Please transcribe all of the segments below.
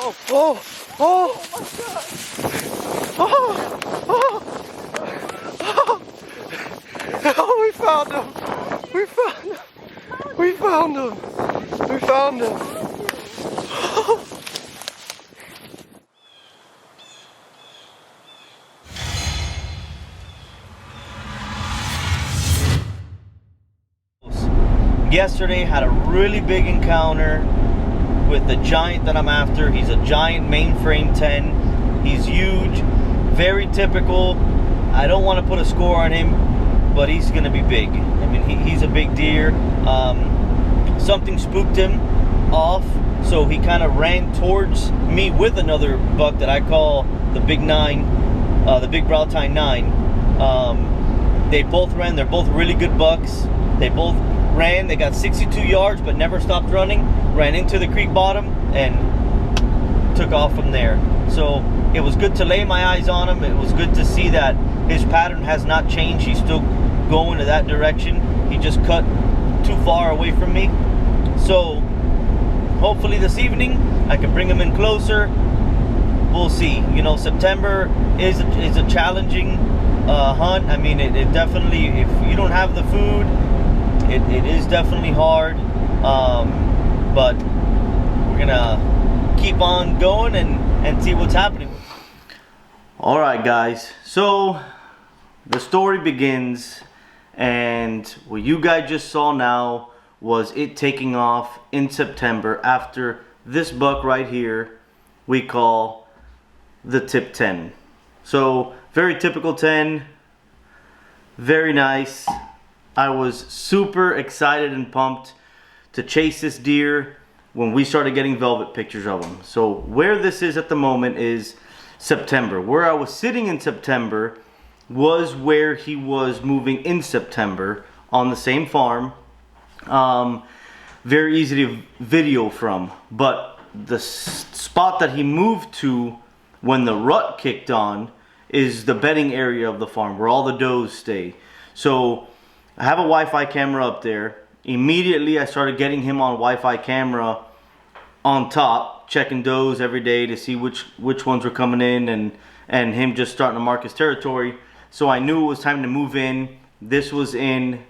Oh, oh, oh, oh, oh, oh, oh, we found him. We found him. We found him. We found him. Yesterday had a really big encounter with the giant that I'm after. He's a giant mainframe 10. He's huge, very typical. I don't want to put a score on him, but he's gonna be big. I mean, he's a big deer. Something spooked him off, so he kind of ran towards me with another buck that I call the Big 9, the Big Brow Tine 9. They both ran. They're both really good bucks. They both ran. They got 62 yards, but never stopped running. Ran into the creek bottom and took off from there. So it was good to lay my eyes on him. It was good to see that his pattern has not changed. He's still going to that direction. He just cut too far away from me. So hopefully this evening I can bring him in closer. We'll see. You know, September is a challenging hunt. I mean, it definitely, if you don't have the food, it is definitely hard. But we're gonna keep on going and see what's happening. All right, guys, so the story begins, and what you guys just saw now was it taking off in September after this buck right here we call the tip 10. So very typical 10, very nice. I was super excited and pumped to chase this deer when we started getting velvet pictures of him. So where this is at the moment is September. Where I was sitting in September was where he was moving in September on the same farm. Very easy to video from, but the spot that he moved to when the rut kicked on is the bedding area of the farm where all the does stay. So I have a Wi-Fi camera up there. Immediately I started getting him on Wi-Fi camera on top, checking does every day to see which ones were coming in, and him just starting to mark his territory. So I knew it was time to move in. This was in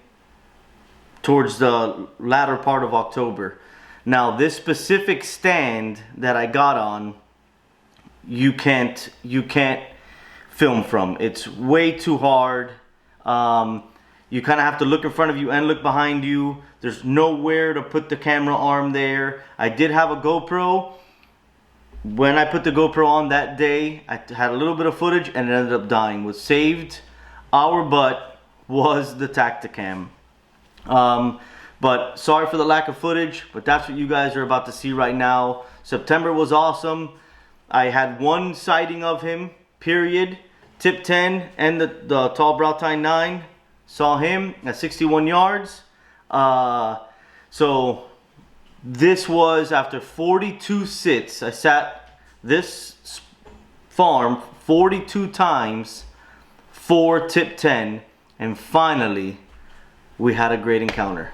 towards the latter part of October. Now this specific stand that I got on, you can't film from. It's way too hard. You kind of have to look in front of you and look behind you. There's nowhere to put the camera arm there. I did have a GoPro. When I put the GoPro on that day, I had a little bit of footage and it ended up dying. What saved our butt was the Tacticam. But sorry for the lack of footage, but that's what you guys are about to see right now. September was awesome. I had one sighting of him, period. Tip 10 and the tall brow tine 9. Saw him at 61 yards. So this was after 42 sits. I sat this farm 42 times for tip 10, and finally we had a great encounter.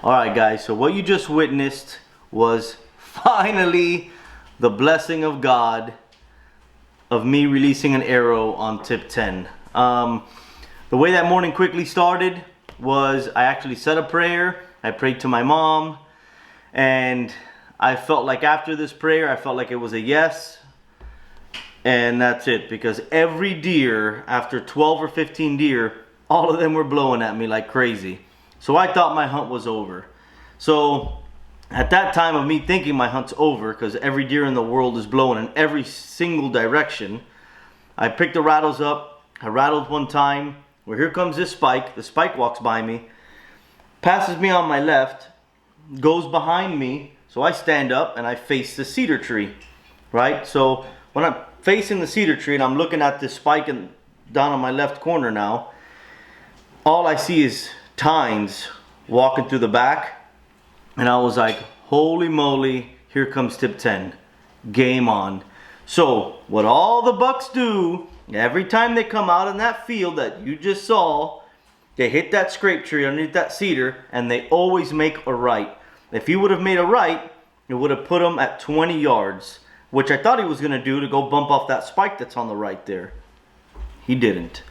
Alright guys, so what you just witnessed was finally the blessing of God of me releasing an arrow on tip 10. The way that morning quickly started was I actually said a prayer. I prayed to my mom, and I felt like after this prayer, I felt like it was a yes. And that's it, because every deer, after 12 or 15 deer, all of them were blowing at me like crazy. So I thought my hunt was over. So at that time of me thinking my hunt's over, because every deer in the world is blowing in every single direction, I picked the rattles up. I rattled one time, where here comes this spike. The spike walks by me, passes me on my left, goes behind me. So I stand up and I face the cedar tree, right? So when I'm facing the cedar tree and I'm looking at this spike and down on my left corner now, all I see is tines walking through the back, and I was like, holy moly, here comes tip 10, game on. So what all the bucks do every time they come out in that field that you just saw, they hit that scrape tree underneath that cedar, and they always make a right. If he would have made a right, it would have put him at 20 yards, which I thought he was going to do to go bump off that spike that's on the right there. He didn't.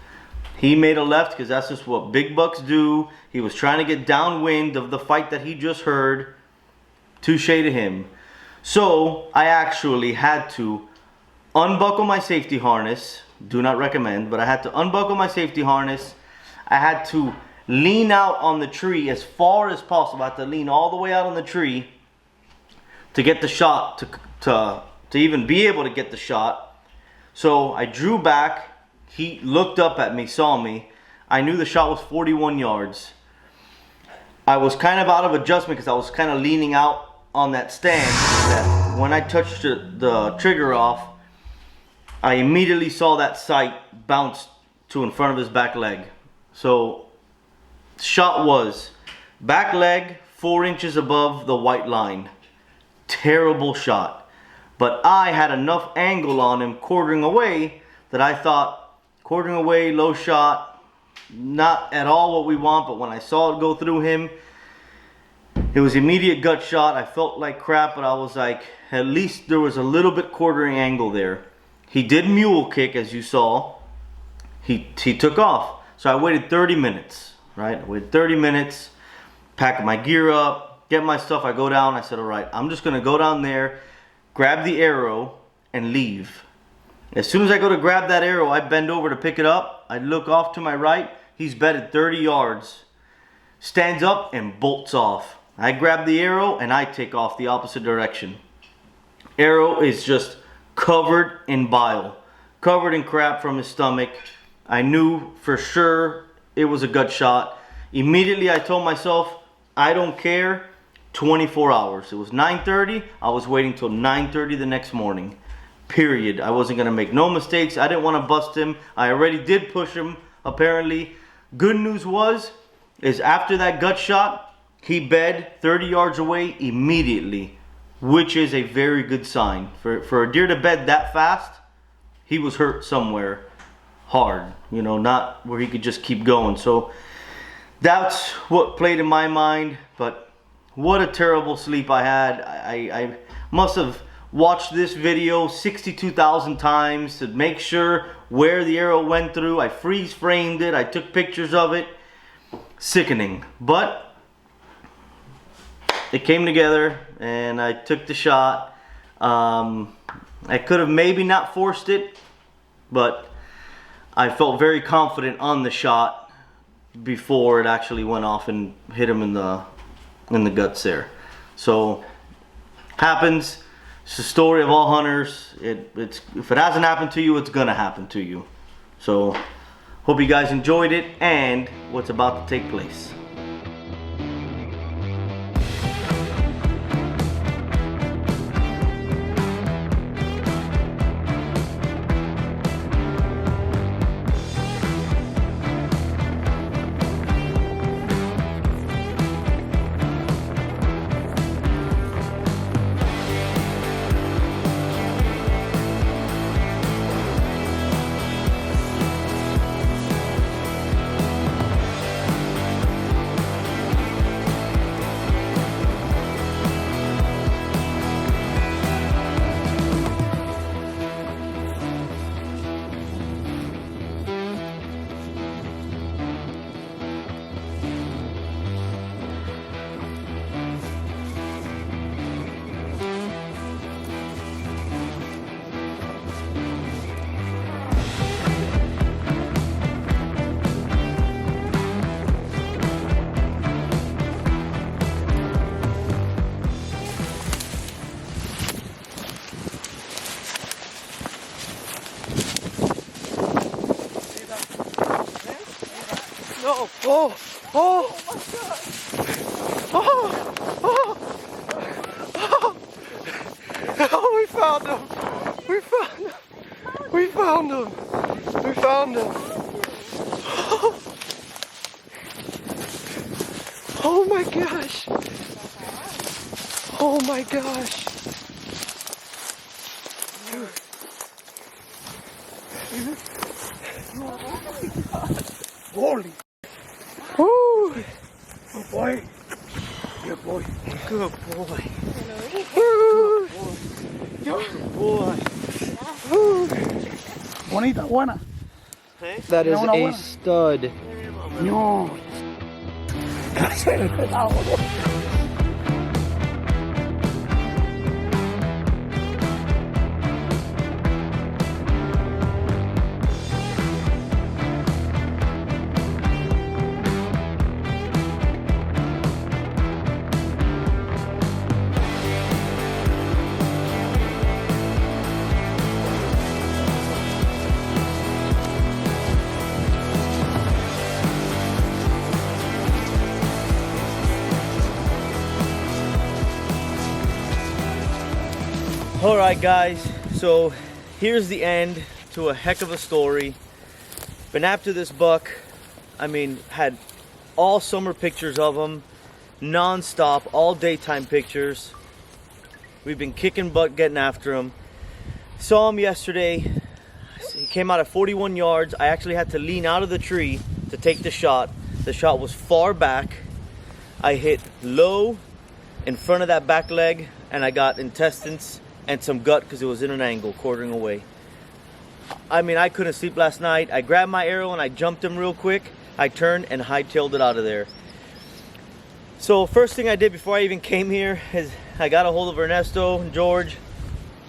He made a left because that's just what big bucks do. He was trying to get downwind of the fight that he just heard. Touche to him. So I actually had to unbuckle my safety harness. Do not recommend, but I had to unbuckle my safety harness. I had to lean out on the tree as far as possible. I had to lean all the way out on the tree to get the shot, to even be able to get the shot. So I drew back. He looked up at me, saw me. I knew the shot was 41 yards. I was kind of out of adjustment because I was kind of leaning out on that stand. That when I touched the trigger off, I immediately saw that sight bounce to in front of his back leg. So shot was back leg 4 inches above the white line. Terrible shot. But I had enough angle on him quartering away that I thought, quartering away, low shot, not at all what we want. But when I saw it go through him, it was immediate gut shot. I felt like crap, but I was like, at least there was a little bit quartering angle there. He did mule kick, as you saw. He took off. So I waited 30 minutes, right? I waited 30 minutes, pack my gear up, get my stuff. I go down. I said, all right, I'm just going to go down there, grab the arrow, and leave. As soon as I go to grab that arrow, I bend over to pick it up. I look off to my right. He's bedded 30 yards. Stands up and bolts off. I grab the arrow and I take off the opposite direction. Arrow is just covered in bile, covered in crap from his stomach. I knew for sure it was a gut shot. Immediately I told myself, I don't care, 24 hours. It was 9:30. I was waiting till 9:30 the next morning. Period. I wasn't going to make no mistakes. I didn't want to bust him. I already did push him, apparently. Good news is after that gut shot, he bed 30 yards away immediately, which is a very good sign. For a deer to bed that fast, he was hurt somewhere hard, you know, not where he could just keep going. So that's what played in my mind. But what a terrible sleep I had. I must have watched this video 62,000 times to make sure where the arrow went through. I freeze framed it. I took pictures of it. Sickening. But it came together and I took the shot. I could have maybe not forced it, but I felt very confident on the shot before it actually went off and hit him in the guts there. So happens. It's the story of all hunters. If it hasn't happened to you, it's gonna happen to you. So hope you guys enjoyed it and what's about to take place. Oh, oh, oh, oh, oh, oh, oh, we found him. We found him. We found him. We found him. Oh my gosh. Oh my gosh. Holy. Woo. Good boy. Good boy. Good boy. Good Boy. Bonita, buena. That is Una a buena. stud. No. All right, guys, so here's the end to a heck of a story. Been after this buck, I mean, had all summer pictures of him, non-stop, all daytime pictures. We've been kicking butt getting after him. Saw him yesterday. He came out at 41 yards. I actually had to lean out of the tree to take the shot. The shot was far back. I hit low in front of that back leg, and I got intestines and some gut because it was in an angle, quartering away. I mean, I couldn't sleep last night. I grabbed my arrow and I jumped him real quick. I turned and hightailed it out of there. So first thing I did before I even came here is I got a hold of Ernesto and George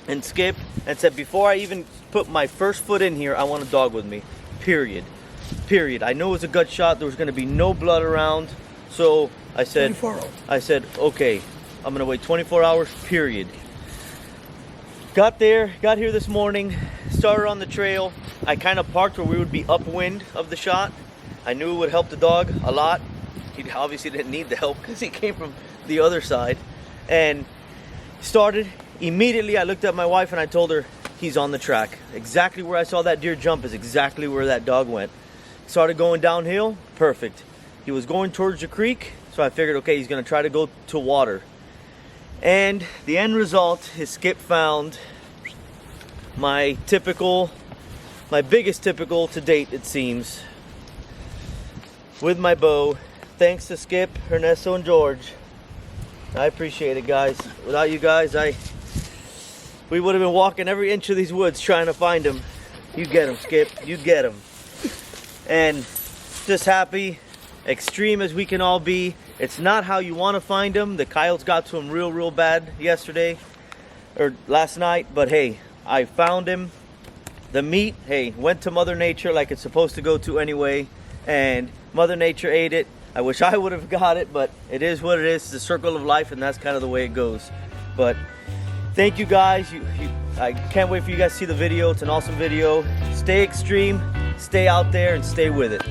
and Skip and said, before I even put my first foot in here, I want a dog with me, period. Period. I know it was a gut shot. There was gonna be no blood around. So I said, okay, I'm gonna wait 24 hours, period. Got here this morning, started on the trail. I kind of parked where we would be upwind of the shot. I knew it would help the dog a lot. He obviously didn't need the help because he came from the other side. And started, immediately I looked at my wife and I told her, he's on the track. Exactly where I saw that deer jump is exactly where that dog went. Started going downhill, perfect. He was going towards the creek, so I figured, okay, he's gonna try to go to water. And the end result is Skip found my biggest typical to date, it seems, with my bow. Thanks to Skip, Ernesto, and George. I appreciate it, guys. Without you guys, we would have been walking every inch of these woods trying to find him. You get him, Skip. You get him. And just happy, extreme as we can all be. It's not how you want to find him. The coyotes got to him real bad yesterday or last night, but hey, I found him. The meat, hey, went to Mother Nature like it's supposed to go to anyway, and Mother Nature ate it. I wish I would have got it, but it is what it is. It's the circle of life, and that's kind of the way it goes. But thank you guys. I can't wait for you guys to see the video. It's an awesome video. Stay extreme, stay out there, and stay with it.